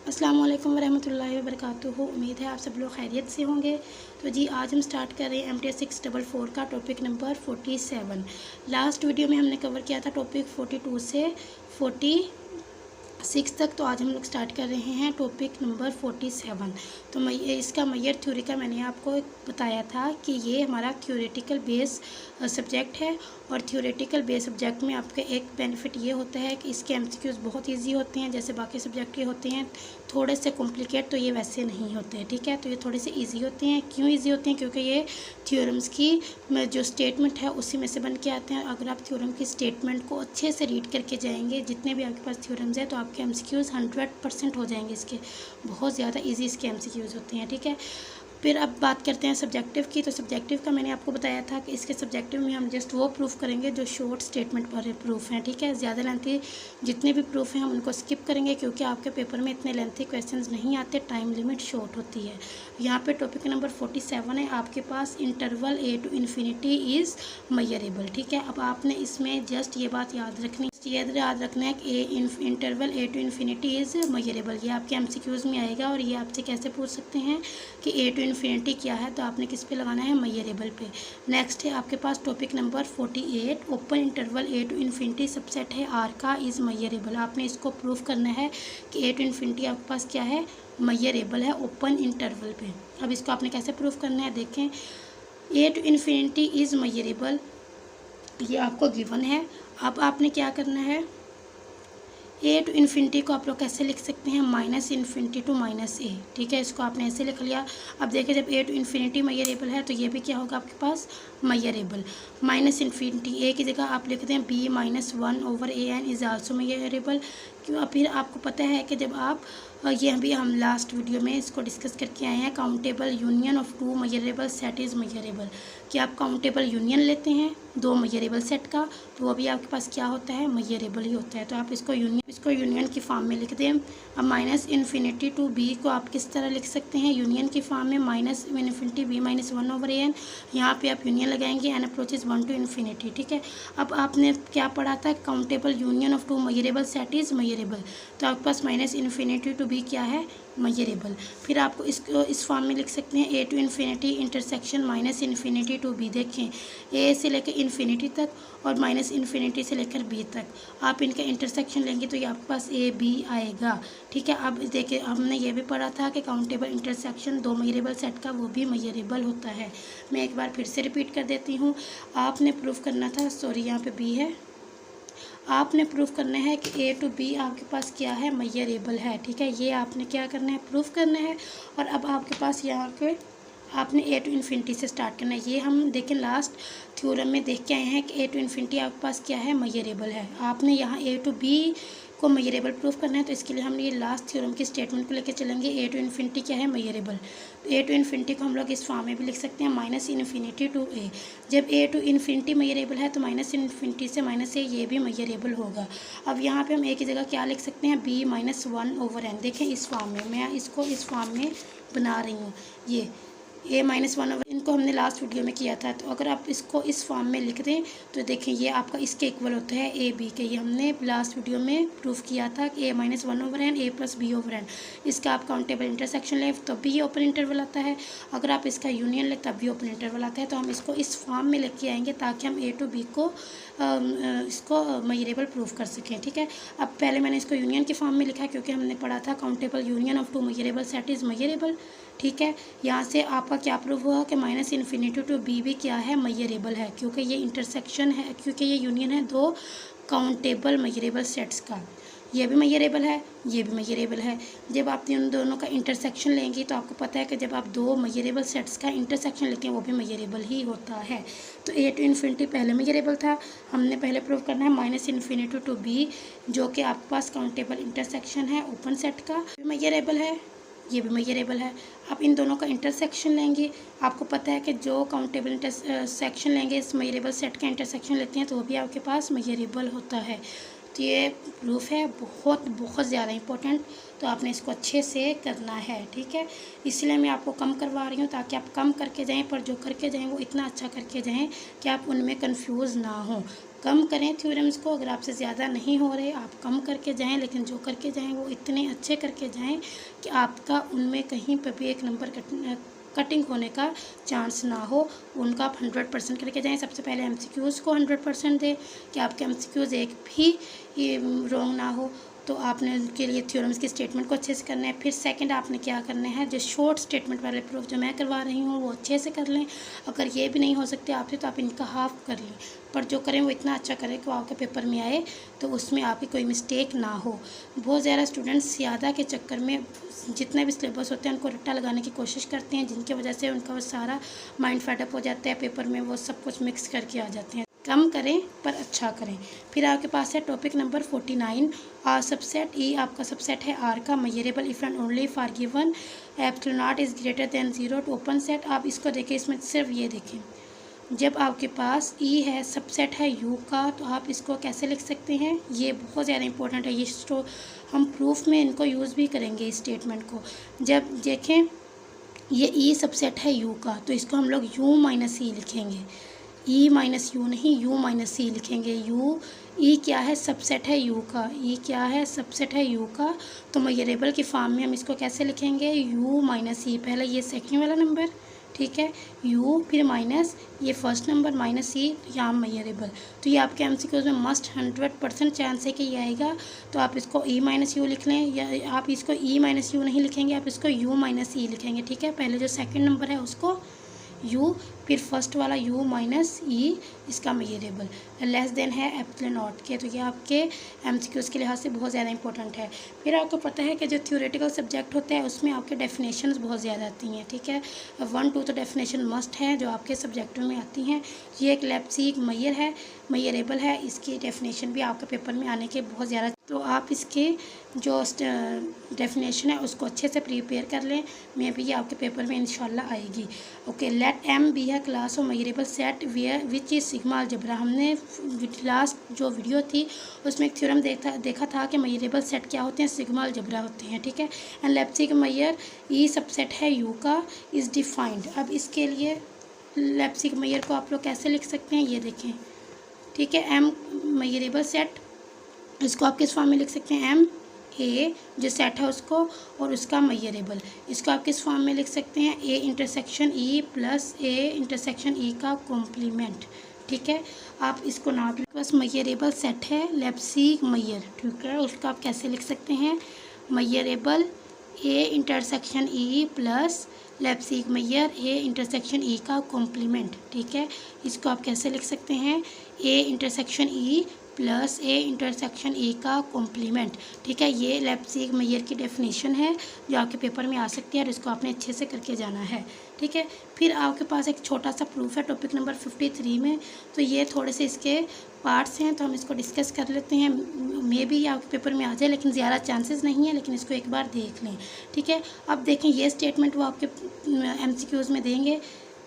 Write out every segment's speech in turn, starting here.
अस्सलाम वालेकुम वरहमतुल्लाहि वबरकातुहू। उम्मीद है आप सब लोग खैरियत से होंगे। तो जी आज हम स्टार्ट कर रहे हैं MTS 644 का टॉपिक नंबर 47। लास्ट वीडियो में हमने कवर किया था टॉपिक 42 से 46 तक। तो आज हम लोग स्टार्ट कर रहे हैं टॉपिक नंबर 47। तो इसका मैयर थ्योरी का मैंने आपको बताया था कि ये हमारा थ्योरेटिकल बेस सब्जेक्ट है। और थ्योरेटिकल बेस सब्जेक्ट में आपके एक बेनिफिट ये होता है कि इसके MCQs बहुत इजी होते हैं, जैसे बाकी सब्जेक्ट के होते हैं थोड़े से कॉम्प्लिकेट, तो ये वैसे नहीं होते हैं। ठीक है, तो ये थोड़े से इजी होते हैं। क्यों इजी होते हैं? क्योंकि ये थ्योरम्स की जो स्टेटमेंट है उसी में से बन के आते हैं। अगर आप थ्योरम की स्टेटमेंट को अच्छे से रीड करके जाएंगे, जितने भी आपके पास थ्योरम्स है, तो आपके MCQs 100% हो जाएंगे। इसके बहुत ज़्यादा ईजी इसके MCQs होते हैं। ठीक है, फिर अब बात करते हैं सब्जेक्टिव की। तो सब्जेक्टिव का मैंने आपको बताया था कि इसके सब्जेक्टिव में हम जस्ट वो प्रूफ करेंगे जो शॉर्ट स्टेटमेंट पर प्रूफ हैं। ठीक है, ज़्यादा लेंथी जितने भी प्रूफ हैं हम उनको स्किप करेंगे, क्योंकि आपके पेपर में इतने लेंथी क्वेश्चंस नहीं आते, टाइम लिमिट शॉर्ट होती है। यहाँ पे टॉपिक नंबर 47 है आपके पास, interval A to infinity is measurable. ठीक है, अब आपने इसमें जस्ट ये बात याद रखना है कि interval A to infinity is measurable. ये आपके MCQs में आएगा। और ये आपसे कैसे पूछ सकते हैं कि A to इन्फिनिटी क्या है, तो आपने किस पे लगाना है? मेजरेबल पे। नेक्स्ट है आपके पास topic number 48, open interval A to infinity subset है R का इज़ मेजरेबल। आपने इसको प्रूफ करना है कि A to इन्फिनिटी आपके पास क्या है? मेजरेबल है ओपन इंटरवल पे। अब इसको आपने कैसे प्रूफ करना है? देखें, A to infinity is measurable, ये आपको गिवन है। अब आपने क्या करना है? A टू इन्फिनिटी को आप लोग कैसे लिख सकते हैं? -Infinity to -A। ठीक है, इसको आपने ऐसे लिख लिया। अब देखिए, जब A टू इन्फिनिटी मेजरेबल है तो ये भी क्या होगा आपके पास? मेजरेबल। -इन्फिनिटी A की जगह आप लिख दें B-1/AN इज़ आल्सो मेजरेबल। क्यों? फिर आपको पता है कि जब आप ये अभी हम लास्ट वीडियो में इसको डिस्कस करके आए हैं, countable union of two measurable set is measurable. कि आप काउंटेबल यूनियन लेते हैं दो मेजरेबल सेट का, तो वो भी आपके पास क्या होता है? मेजरेबल ही होता है। तो आप इसको यूनियन की फॉर्म में लिख दें। अब -इन्फिनिटी टू B को आप किस तरह लिख सकते हैं? यूनियन की फॉर्म में -इन्फिनिटी B-1/AN। यहाँ पे आप यूनियन लगाएंगे, N अप्रोचेज 1 to इन्फिनिटी। ठीक है, अब आपने क्या पढ़ा था? Countable union of two measurable set is measurable. तो आपके पास -इन्फिनिटी टू B क्या है? मेजरेबल। फिर आपको इसको इस फॉर्म में लिख सकते हैं A to infinity intersection -infinity to B। देखें, A से लेकर इन्फिनिटी तक और -इन्फिनिटी से लेकर B तक आप इनका इंटरसेक्शन लेंगे तो ये आपके पास AB आएगा। ठीक है, अब देखिए, हमने ये भी पढ़ा था कि काउंटेबल इंटरसेक्शन दो मेजरेबल सेट का वो भी मेजरेबल होता है। मैं एक बार फिर से रिपीट कर देती हूँ। आपने प्रूफ करना था, सॉरी यहाँ पे B है, आपने प्रूफ करना है कि A टू B आपके पास क्या है? मेजरेबल है। ठीक है, ये आपने क्या करना है? प्रूफ करना है। और अब आपके पास यहाँ पे आपने A टू इन्फिनिटी से स्टार्ट करना है। ये हम देखें लास्ट थ्योरम में देख के आए हैं कि A टू इन्फिनिटी आपके पास क्या है? मेजरेबल है। आपने यहाँ A टू B को मेजरेबल प्रूफ करना है, तो इसके लिए हम ये लास्ट थ्योरम की स्टेटमेंट को लेकर चलेंगे। A टू इन्फिनिटी क्या है? मेजरेबल। तो A टू इन्फिनिटी को हम लोग इस फॉर्म में भी लिख सकते हैं, -इन्फिनिटी टू A। जब A टू इन्फिनिटी मेजरेबल है तो -इन्फिनिटी से -A ये भी मेजरेबल होगा। अब यहाँ पे हम A की जगह क्या लिख सकते हैं? B-1/N। देखें, इस फॉर्म में मैं इसको इस फॉर्म में बना रही हूँ। ये A-1/, इनको हमने लास्ट वीडियो में किया था। तो अगर आप इसको इस फॉर्म में लिख दें तो देखें ये आपका इसके इक्वल होता है AB के। ये हमने लास्ट वीडियो में प्रूफ किया था कि A-1/N A + B/N। इसका आप काउंटेबल इंटरसेक्शन लें तब भी ये ओपन इंटरवल आता है, अगर आप इसका यूनियन लें तब भी ओपन इंटरवल आता है। तो हम इसको इस फॉर्म में लेके आएंगे ताकि हम A टू B को इसको मेजरेबल प्रूफ कर सकें। ठीक है, अब पहले मैंने इसको यूनियन की फॉर्म में लिखा क्योंकि हमने पढ़ा था countable union of two measurable set is measurable. ठीक है, यहाँ से आपका क्या प्रूफ हुआ कि -इन्फिनिटी टू B भी क्या है? मेजरेबल है, क्योंकि ये इंटरसेक्शन है, क्योंकि ये यूनियन है दो काउंटेबल मेजरेबल सेट्स का। ये भी मेजरेबल है, ये भी मेजरेबल है। जब आप इन दोनों का इंटरसेक्शन लेंगे तो आपको पता है कि जब आप दो मेजरेबल सेट्स का इंटरसेक्शन लेते हैं वो भी मेजरेबल ही होता है। तो A टू इन्फिनिटी पहले मेजरेबल था, हमने पहले प्रूव करना है -इन्फिनिटी टू B, जो कि आपके पास काउंटेबल इंटरसेक्शन है ओपन सेट का, मेजरेबल है, ये भी मेजरेबल है। आप इन दोनों का इंटरसेक्शन लेंगे, आपको पता है कि जो काउंटेबल इंटरसेक्शन लेंगे इस मेजरेबल सेट का इंटरसेक्शन लेते हैं तो वो भी आपके पास मेजरेबल होता है। तो ये प्रूफ है बहुत ज़्यादा इंपॉर्टेंट, तो आपने इसको अच्छे से करना है। ठीक है, इसलिए मैं आपको कम करवा रही हूँ ताकि आप कम करके जाएं, पर जो करके जाएं वो इतना अच्छा करके जाएं कि आप उनमें कंफ्यूज ना हो। कम करें थ्योरम्स को। अगर आपसे ज़्यादा नहीं हो रहे आप कम करके जाएं, लेकिन जो करके जाएं वो इतने अच्छे करके जाएं कि आपका उनमें कहीं पर भी एक नंबर कटिंग होने का चांस ना हो। उनका आप 100% करके जाएं। सबसे पहले एमसीक्यूज़ को 100% दें कि आपके एमसीक्यूज़ एक भी रॉन्ग ना हो। तो आपने उनके लिए थ्योरम्स की स्टेटमेंट को अच्छे से करना है। फिर सेकंड आपने क्या करना है, जो शॉर्ट स्टेटमेंट वाले प्रूफ जो मैं करवा रही हूँ वो अच्छे से कर लें। अगर ये भी नहीं हो सकते आपसे तो आप इनका हाफ कर लें, पर जो करें वो इतना अच्छा करें कि वो आपके पेपर में आए तो उसमें आपकी कोई मिस्टेक ना हो। बहुत ज़्यादा स्टूडेंट्स ज़्यादा के चक्कर में जितने भी सिलेबस होते हैं उनको रट्टा लगाने की कोशिश करते हैं, जिनकी वजह से उनका वो सारा माइंड फेडअप हो जाता है। पेपर में वो सब कुछ मिक्स करके आ जाते हैं। कम करें पर अच्छा करें। फिर आपके पास है टॉपिक नंबर 49, सबसेट ई। आपका सबसेट है आर का measurable if and only for given epsilon naught is greater than 0 to open set. आप इसको देखें, इसमें सिर्फ ये देखें, जब आपके पास ई है, सबसेट है यू का, तो आप इसको कैसे लिख सकते हैं। ये बहुत ज़्यादा इंपॉर्टेंट है, ये हम प्रूफ में इनको यूज़ भी करेंगे इस स्टेटमेंट को। जब देखें ये ई सबसेट है यू का, तो इसको हम लोग यू माइनस ई लिखेंगे। ई माइनस यू नहीं, यू माइनस सी लिखेंगे। यू ई क्या है, सबसेट है यू का। ई क्या है, सबसेट है यू का। तो मयरेबल की फॉर्म में हम इसको कैसे लिखेंगे, यू माइनस ई। पहले ये सेकंड वाला नंबर, ठीक है, यू, फिर माइनस ये फर्स्ट नंबर माइनस सी, यहाँ मयरेबल। तो ये आपके एमसीक्यूज़ में मस्ट 100% चांस है कि ये आएगा। तो आप इसको ई माइनस यू लिख लें, या आप इसको ई माइनस यू नहीं लिखेंगे, आप इसको यू माइनस ई लिखेंगे। ठीक है, पहले जो सेकंड नंबर है उसको यू, फिर फर्स्ट वाला यू माइनस ई, इसका मयरेबल लेस देन है एप्सिलॉन नॉट के। तो ये आपके एमसीक्यूज़ के लिहाज से बहुत ज़्यादा इंपॉर्टेंट है। फिर आपको पता है कि जो थ्योरेटिकल सब्जेक्ट होता है उसमें आपके डेफिनेशंस बहुत ज़्यादा आती हैं। ठीक है, 1-2 तो डेफिनेशन मस्ट हैं जो आपके सब्जेक्टों में आती हैं। ये एक लेप्सिक मयर है, मयरेबल है, इसकी डेफिनेशन भी आपके पेपर में आने के बहुत ज़्यादा। तो आप इसके जो डेफिनेशन है उसको अच्छे से प्रिपेयर कर लें, मे भी ये आपके पेपर में इंशाल्लाह आएगी। ओके, लेट एम बी है class of measurable set where which is sigma algebra. हमने लास्ट जो वीडियो थी उसमें एक थ्योरम देखा था कि मयरेबल सेट क्या होते हैं, सिग्मा अलजेब्रा होते हैं। ठीक है, एंड लेप्सिक मयर ई सबसेट है यू का इज़ डिफाइंड। अब इसके लिए लेप्सिक मयर को आप लोग कैसे लिख सकते हैं, ये देखें। ठीक है, एम मयरेबल सेट, इसको आप किस फॉर्म में लिख सकते हैं, एम ए जो सेट है उसको, और उसका मयरेबल, इसको आप किस फॉर्म में लिख सकते हैं, ए इंटरसेक्शन ई प्लस ए इंटरसेक्शन ई का कॉम्प्लीमेंट। ठीक है, आप इसको ना बस मयरेबल सेट है लेप्सिक मयर। ठीक है, उसका आप कैसे लिख सकते हैं, measurable A intersection E plus Lebesgue measure A intersection E का कॉम्प्लीमेंट। ठीक है, इसको आप कैसे लिख सकते हैं, ए intersection E plus A intersection A का कॉम्प्लीमेंट। ठीक है, ये लेप्सिक मयर की डेफिनेशन है जो आपके पेपर में आ सकती है और इसको आपने अच्छे से करके जाना है। ठीक है, फिर आपके पास एक छोटा सा प्रूफ है टॉपिक नंबर 53 में। तो ये थोड़े से इसके पार्ट्स हैं, तो हम इसको डिस्कस कर लेते हैं। मे भी ये आपके पेपर में आ जाए, लेकिन ज़्यादा चांसेस नहीं है, लेकिन इसको एक बार देख लें। ठीक है, अब देखें ये स्टेटमेंट वो आपके एमसीक्यूज़ में देंगे।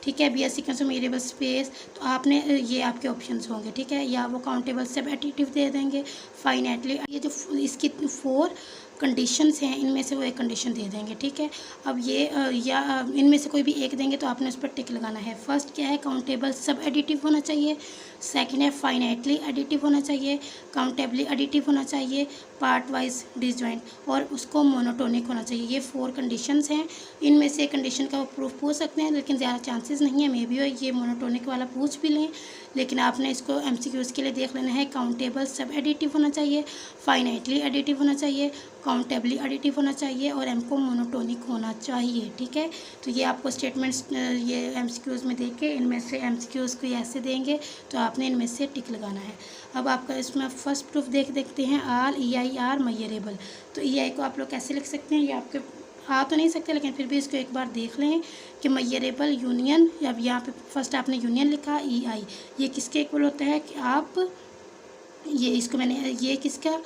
ठीक है, BS सीक्वेंस में मयरेबल स्पेस, तो आपने ये आपके ऑप्शंस होंगे। ठीक है, या वो काउंटेबल सब एडिटिव दे देंगे, फाइनाइटली, ये जो इसकी 4 कंडीशंस हैं इनमें से वो एक कंडीशन दे देंगे। ठीक है, अब ये या इनमें से कोई भी एक देंगे तो आपने उस पर टिक लगाना है। फर्स्ट क्या है, काउंटेबल सब एडिटिव होना चाहिए। सेकंड है फाइनाइटली एडिटिव होना चाहिए, काउंटेबली एडिटिव होना चाहिए, पार्ट वाइज डिसजॉइंट, और उसको मोनोटोनिक होना चाहिए। ये 4 कंडीशंस हैं, इनमें से कंडीशन का वो प्रूफ पूछ सकते हैं, लेकिन ज़्यादा चांसेस नहीं है, मे बी ये मोनोटोनिक वाला पूछ भी लें, लेकिन आपने इसको MCQs के लिए देख लेना है। काउंटेबल सब एडिटिव होना चाहिए, फाइनाइटली एडिटिव होना चाहिए, काउंटेबली एडिटिव होना चाहिए, और M को मोनोटोनिक होना चाहिए। ठीक है, तो ये आपको स्टेटमेंट्स ये MCQs में देख के इनमें से MCQs को ऐसे देंगे तो आपने इनमें से टिक लगाना है। अब आपका इसमें फर्स्ट प्रूफ देखते हैं, आल EI आर मयरेबल। तो EI को आप लोग कैसे लिख सकते हैं, ये आपके आ तो नहीं सकते, लेकिन फिर भी इसको एक बार देख लें कि मयरेबल यूनियन, अब यहाँ पे फर्स्ट आपने यूनियन लिखा, EI ये किसके इक्वल होता है कि आप ये इसको मैंने ये किसका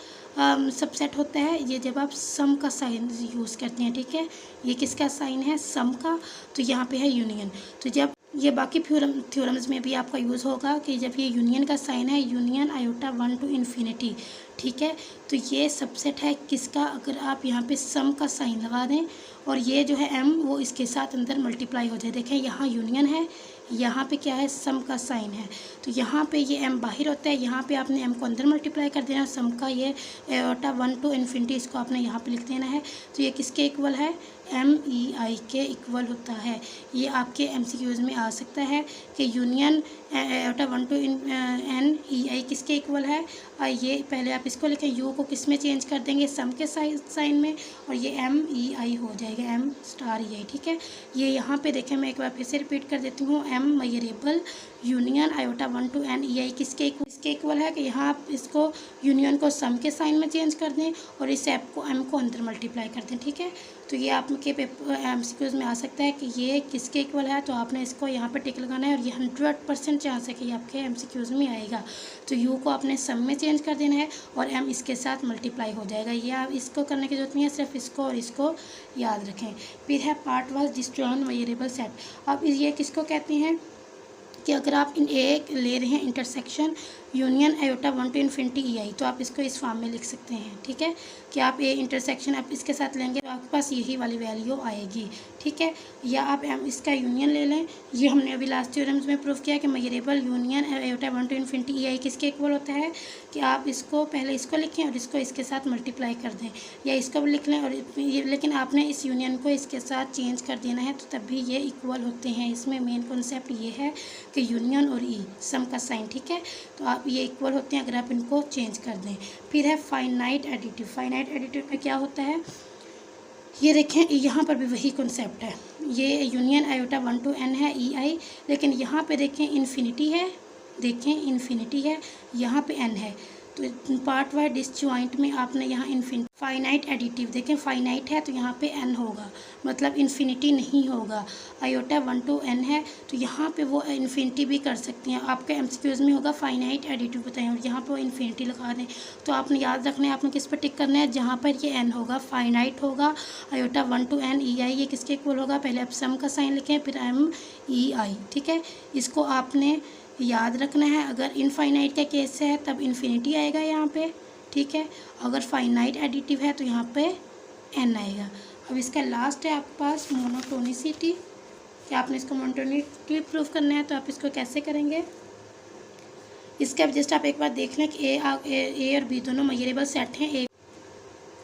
सबसेट होता है, ये जब आप सम का साइन यूज़ करते हैं। ठीक है, ये किसका साइन है, सम का, तो यहाँ पे है यूनियन। तो जब ये बाकी थ्योरम्स में भी आपका यूज़ होगा कि जब ये यूनियन का साइन है, यूनियन आयोटा 1 to इन्फिनिटी। ठीक है। तो ये सबसेट है किसका, अगर आप यहाँ पे सम का साइन लगा दें और ये जो है m वो इसके साथ अंदर मल्टीप्लाई हो जाए। देखें यहाँ यूनियन है, यहाँ पे क्या है, सम का साइन है, तो यहाँ पे ये m बाहर होता है, यहाँ पे आपने m को अंदर मल्टीप्लाई कर देना, सम का ये एटा 1 to इन्फिनिटी इसको आपने यहाँ पे लिख देना है। तो ये किसके इक्वल है, MEI के इक्वल होता है। ये आपके MCQs में आ सकता है कि यूनियन एटा 1 to NEI किसके इक्वल है। ये पहले आप इसको लिखें, u को किस में चेंज कर देंगे, सम के साइन में, और ये MEI हो जाएगा, M स्टार EI, ठीक है। ये यहाँ पे देखें, मैं एक बार फिर से रिपीट कर देती हूँ, m measurable union iota 1 to NEI किसके इक्वल है कि यहाँ आप इसको यूनियन को सम के साइन में चेंज कर दें और इस एप को m को अंदर मल्टीप्लाई कर दें, ठीक है। तो ये आपके पेपर MCQs में आ सकता है कि ये किसके इक्वल है, तो आपने इसको यहाँ पे टिक लगाना है और ये 100% चांस है कि ये आपके MCQs में आएगा। तो u को आपने सम में चेंज कर देना है और m इसके साथ मल्टीप्लाई हो जाएगा। ये आप इसको करने की जरूरत नहीं है, सिर्फ इसको और इसको याद रखें। फिर है part wise disjoint variable set. अब ये किसको कहते हैं कि अगर आप इन एक ले रहे हैं intersection union iota 1 to infinity EI, तो आप इसको इस फॉर्म में लिख सकते हैं, ठीक है, कि आप ए इंटरसेक्शन आप इसके साथ लेंगे तो आपके पास यही वाली वैल्यू आएगी, ठीक है। या आप इसका यूनियन ले लें, ये हमने अभी लास्ट थ्योरम्स में प्रूव किया कि measurable union iota 1 to infinity EI किसके इक्वल होता है, कि आप इसको पहले इसको लिखें और इसको इसके साथ मल्टीप्लाई कर दें, या इसको भी लिख लें और लेकिन आपने इस यूनियन को इसके साथ चेंज कर देना है, तो तब भी ये इक्वल होते हैं। इसमें मेन कॉन्सेप्ट ये है कि यूनियन और ई सम का साइन, ठीक है, तो आप ये इक्वल होते हैं अगर आप इनको चेंज कर दें। फिर है फाइनाइट एडिटिव। फाइनाइट एडिटिव में क्या होता है, ये देखें यहाँ पर भी वही कॉन्सेप्ट है, ये यूनियन आयोटा 1 to N है EI, लेकिन यहाँ पे देखें इन्फिनिटी है, देखें इन्फिनिटी है, यहाँ पे N है, तो पार्ट वाइज डिसजॉइंट में आपने यहाँ इन्फिनिटी। फाइनाइट एडिटिव देखें, फाइनाइट है तो यहाँ पे n होगा, मतलब इन्फिनिटी नहीं होगा। आयोटा 1 to N है तो यहाँ पे वो इन्फिनिटी भी कर सकते हैं। आपके MCQs में होगा फाइनाइट एडिटिव बताएं और यहाँ पर वो इन्फिनिटी लगा दें, तो आपने याद रखना है, आपने किस पर टिक करना है, जहाँ पर ये n होगा फाइनाइट होगा। आयोटा 1 to N EI ये किसके इक्वल होगा, पहले आप सम का साइन लिखें फिर MEI, ठीक है, इसको आपने याद रखना है। अगर इनफाइनाइट का केस है तब इन्फिनिटी आएगा यहाँ पे, ठीक है, अगर फाइनाइट एडिटिव है तो यहाँ पे n आएगा। अब इसका लास्ट है आपके पास मोनोटोनिसिटी, कि आपने इसको मोनोटोनिटी प्रूफ करना है, तो आप इसको कैसे करेंगे, इसका जस्ट आप एक बार देख लें कि ए और बी दोनों मेजरेबल सेट हैं।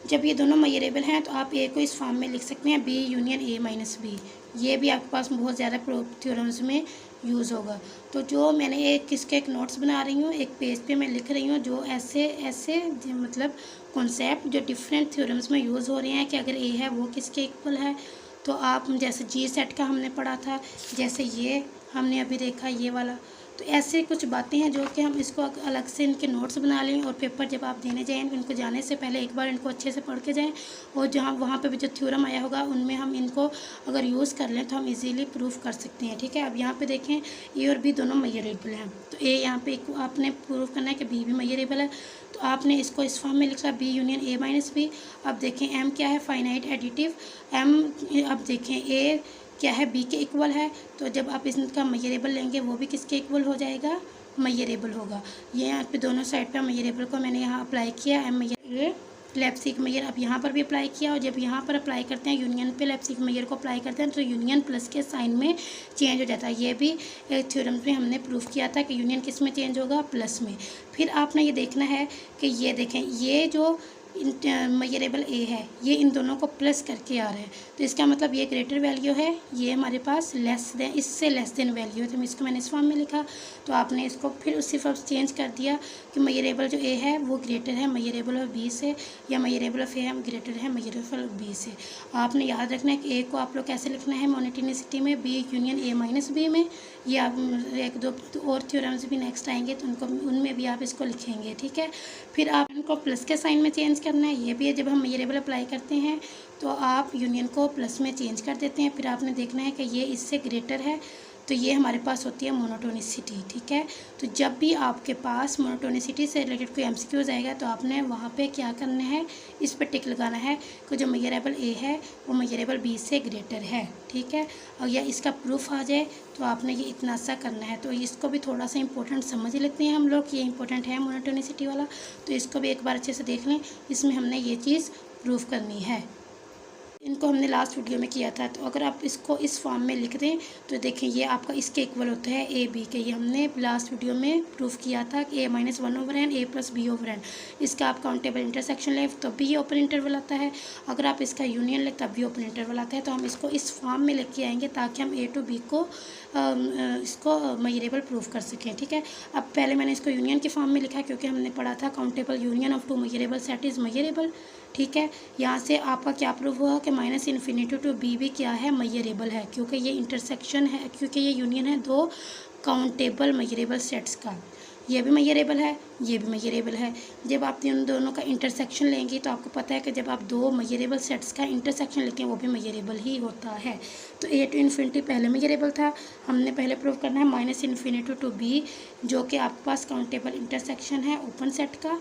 जब ये दोनों मेजरेबल हैं तो आप ए को इस फॉर्म में लिख सकते हैं, B union A minus B. ये भी आपके पास बहुत ज़्यादा थ्योरम्स में यूज़ होगा। तो जो मैंने एक नोट्स बना रही हूँ, एक पेज पे मैं लिख रही हूँ, जो ऐसे मतलब कॉन्सेप्ट जो डिफरेंट थ्योरम्स में यूज़ हो रहे हैं कि अगर ए है वो किसके इक्वल है। तो आप जैसे जी सेट का हमने पढ़ा था, जैसे ये हमने अभी देखा ये वाला, तो ऐसे कुछ बातें हैं जो कि हम इसको अलग से इनके नोट्स बना लें और पेपर जब आप देने जाएँ इनको जाने से पहले एक बार इनको अच्छे से पढ़ के जाएं, और जहाँ वहाँ पे भी जो थ्योरम आया होगा उनमें हम इनको अगर यूज़ कर लें तो हम इजीली प्रूफ कर सकते हैं, ठीक है। अब यहाँ पे देखें ए और बी दोनों मेजरेबल हैं, तो ए यहाँ पे आपने प्रूफ करना है कि बी भी मेजरेबल है, तो आपने इसको इस फॉर्म में लिखा B union A minus B. अब देखें एम क्या है, फाइनाइट एडिटिव एम। अब देखें ए क्या है, बी के इक्वल है, तो जब आप इसका मेजरेबल लेंगे वो भी किसके इक्वल हो जाएगा, मेजरेबल होगा। ये यहाँ पे दोनों साइड पे मेजरेबल को मैंने यहाँ अप्लाई किया, एम मेजर लेप्सिक मेजर अब यहाँ पर भी अप्लाई किया, और जब यहाँ पर अप्लाई करते हैं यूनियन पे लेप्सिक मेजर को अप्लाई करते हैं तो यूनियन प्लस के साइन में चेंज हो जाता है। ये भी थ्योरम में हमने प्रूफ किया था कि यूनियन किस में चेंज होगा, प्लस में। फिर आपने ये देखना है कि ये देखें, ये जो मेजरेबल ए है ये इन दोनों को प्लस करके आ रहा है, तो इसका मतलब ये ग्रेटर वैल्यू है, ये हमारे पास लेस देन, इससे लेस देन वैल्यू है, तो इसको मैंने इस फॉर्म में लिखा। तो आपने इसको फिर उसी फॉर्म चेंज कर दिया कि मेजरेबल जो ए है वो ग्रेटर है मेजरेबल ऑफ बी से, या मेजरेबल ऑफ ए है ग्रेटर है मेजरेबल ऑफ बी से। आपने याद रखना है कि ए को आप लोग कैसे लिखना है मोनोटोनिसिटी में, B union A minus B में। ये आप एक दो और थ्योरम्स भी नेक्स्ट आएंगे तो उनमें भी आप इसको लिखेंगे, ठीक है। फिर आप इनको प्लस के साइन में चेंज करना है, ये भी है, जब हम मेजरेबल अप्लाई करते हैं तो आप यूनियन को प्लस में चेंज कर देते हैं। फिर आपने देखना है कि ये इससे ग्रेटर है, तो ये हमारे पास होती है मोनोटोनिसिटी। ठीक है, तो जब भी आपके पास मोनोटोनिसिटी से रिलेटेड कोई MCQs आएगा तो आपने वहाँ पे क्या करना है, इस पर टिक लगाना है कि जो मेजरेबल ए है वो मेजरेबल बी से ग्रेटर है। ठीक है, और या इसका प्रूफ आ जाए तो आपने ये इतना सा करना है। तो इसको भी थोड़ा सा इंपॉर्टेंट समझ लेते हैं हम लोग, ये इंपॉर्टेंट है मोनोटोनिसिटी वाला, तो इसको भी एक बार अच्छे से देख लें। इसमें हमने ये चीज़ प्रूफ करनी है, इनको हमने लास्ट वीडियो में किया था। तो अगर आप इसको इस फॉर्म में लिख दें तो देखें ये आपका इसके इक्वल होता है ए बी के। ये हमने लास्ट वीडियो में प्रूफ किया था कि A-1/n A+B/n। इसका आप काउंटेबल इंटरसेक्शन लें तब भी ये ओपन इंटरवल आता है, अगर आप इसका यूनियन लें तब भी ओपन इंटरवल आता है। तो हम इसको इस फॉर्म में लेके आएंगे ताकि हम A to B को इसको मेजरेबल प्रूफ कर सकें। ठीक है, अब पहले मैंने इसको यूनियन के फॉर्म में लिखा क्योंकि हमने पढ़ा था countable union of two measurable set is measurable. ठीक है, यहाँ से आपका क्या प्रूफ हुआ कि -∞ टू B भी क्या है, मेजरेबल है, क्योंकि ये इंटरसेक्शन है, क्योंकि ये यूनियन है दो काउंटेबल मेजरेबल सेट्स का। ये भी मेजरेबल है, ये भी मेजरेबल है। जब आप इन दोनों का इंटरसेक्शन लेंगे तो आपको पता है कि जब आप दो मेजरेबल सेट्स का इंटरसेक्शन लेते हैं वो भी मेजरेबल ही होता है। तो A to ∞ पहले मेजरेबल था, हमने पहले प्रूव करना है -∞ टू B, जो कि आपके पास काउंटेबल इंटरसेक्शन है ओपन सेट का,